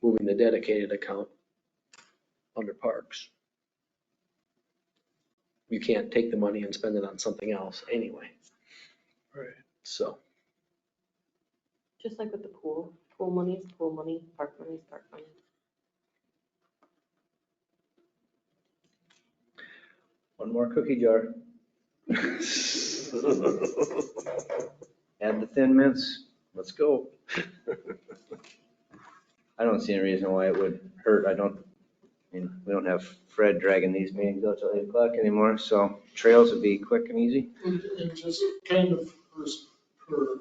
moving the dedicated account under parks. You can't take the money and spend it on something else anyway. Right. So, Just like with the pool money is pool money, park money is park money. One more cookie jar. Add the Thin Mints. Let's go. I don't see any reason why it would hurt. I mean, we don't have Fred dragging these meetings out till 8 o'clock anymore, so trails would be quick and easy. And just kind of for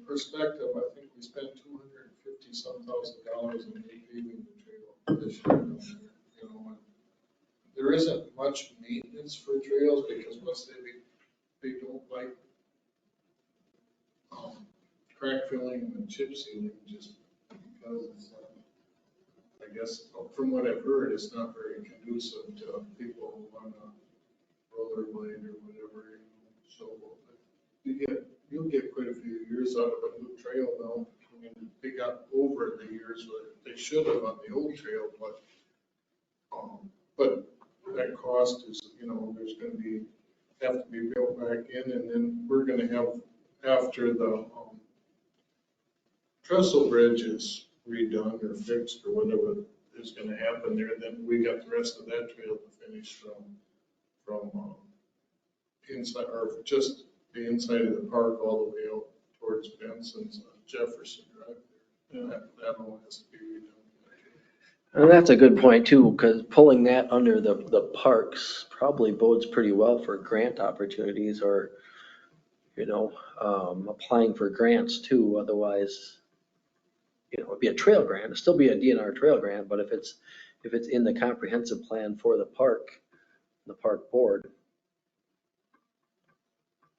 perspective, I think we spent $250,000 in repaving the trail this year. You know, and there isn't much maintenance for trails because most they don't like crack filling and chip sealing just because I guess from what I've heard, it's not very conducive to people who want to rollerblade or whatever. You know. So you'll get quite a few years out of a new trail now. I mean, they got over the years, but they should have on the old trail. But that cost is, you know, there's going to have to be built back in, and then we're going to have after the trestle bridge is redone or fixed or whatever is going to happen there, then we got the rest of that trail to finish from inside or just the inside of the park all the way out towards Benson's Jefferson Drive there. That all has to be redone. and that's a good point too, because pulling that under the parks probably bodes pretty well for grant opportunities or, you know, applying for grants too. Otherwise, you know, it'd be a trail grant, it'd still be a DNR trail grant, but if it's in the comprehensive plan for the park board.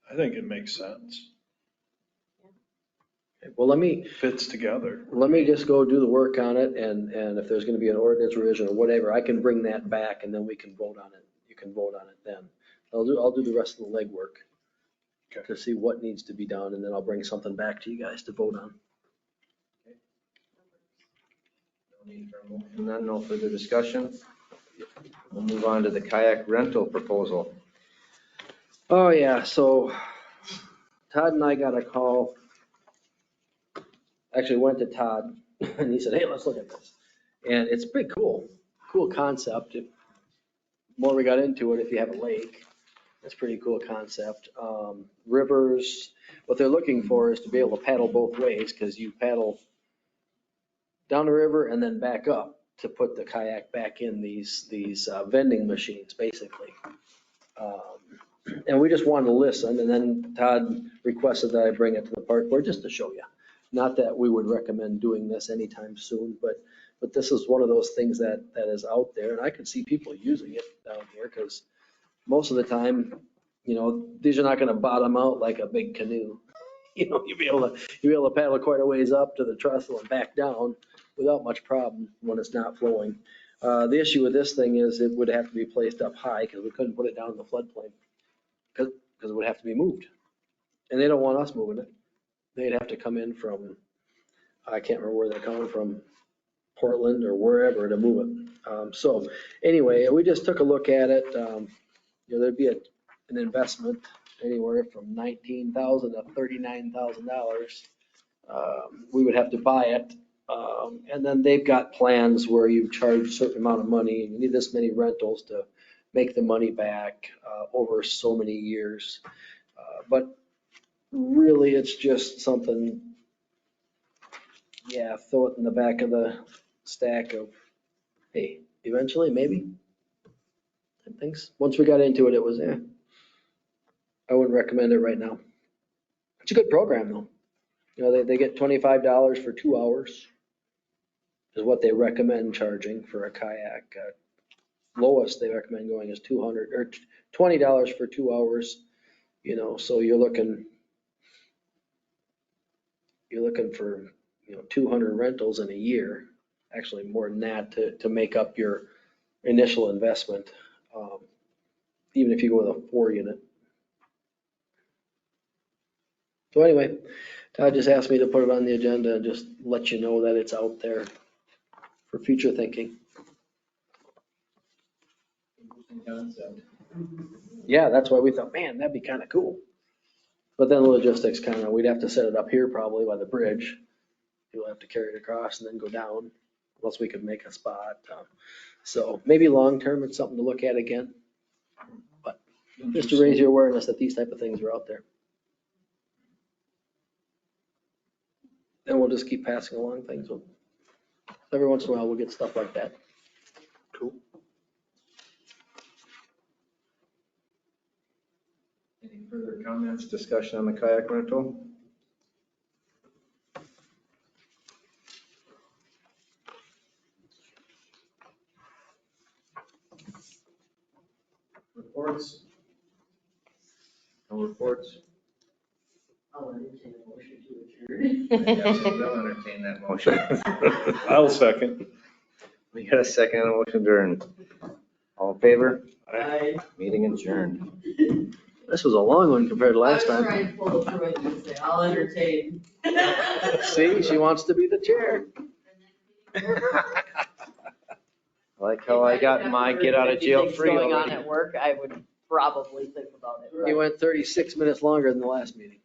I think it makes sense. Well, let me Fits together. just go do the work on it, and if there's gonna be an ordinance revision or whatever, I can bring that back and then we can vote on it. You can vote on it then. I'll do the rest of the legwork to see what needs to be done, and then I'll bring something back to you guys to vote on. No need for a motion then, no further discussion. We'll move on to the kayak rental proposal. Oh, yeah, so Todd and I got a call. Actually went to Todd and he said, hey, let's look at this. And it's pretty cool concept. The more we got into it, if you have a lake, it's a pretty cool concept. Rivers, what they're looking for is to be able to paddle both ways, because you paddle down the river and then back up to put the kayak back in these vending machines, basically. And we just wanted to listen, and then Todd requested that I bring it to the park board just to show you. Not that we would recommend doing this anytime soon, but this is one of those things that is out there, and I can see people using it down here, because most of the time, you know, these are not gonna bottom out like a big canoe. You know, you'll be able to paddle quite a ways up to the trestle and back down without much problem when it's not flowing. The issue with this thing is it would have to be placed up high, because we couldn't put it down in the floodplain, because it would have to be moved. And they don't want us moving it. They'd have to come in from, I can't remember where they're coming from, Portland or wherever, to move it. So anyway, we just took a look at it. You know, there'd be an investment anywhere from $19,000 to $39,000. We would have to buy it. And then they've got plans where you charge a certain amount of money and you need this many rentals to make the money back over so many years. But really, it's just something, yeah, throw it in the back of the stack of, hey, eventually, maybe. Things. Once we got into it, it was, I wouldn't recommend it right now. It's a good program, though. You know, they get $25 for 2 hours is what they recommend charging for a kayak. Lowest they recommend going is $200 or $20 for 2 hours. You know, so you're looking you're looking for, 200 rentals in a year, actually more than that to make up your initial investment. Even if you go with a 4-unit. So anyway, Todd just asked me to put it on the agenda and just let you know that it's out there for future thinking. Yeah, that's why we thought, man, that'd be kind of cool. But then the logistics we'd have to set it up here probably by the bridge. You'll have to carry it across and then go down, unless we could make a spot. So maybe long-term, it's something to look at again. But just to raise your awareness that these type of things are out there. And we'll just keep passing along things. Every once in a while, we'll get stuff like that. Cool. Any further comments, discussion on the kayak rental? Reports? No reports? I'll entertain a motion to adjourn. Yes, we'll entertain that motion. I'll second. We got a second on the motion adjourned. All in favor? Aye. Meeting adjourned. This was a long one compared to last I was time. trying to pull through it and say, I'll entertain. See, she wants to be the chair. Like how I got my get out of jail free Going on already. at work, I would probably think about it. You went 36 minutes longer than the last meeting.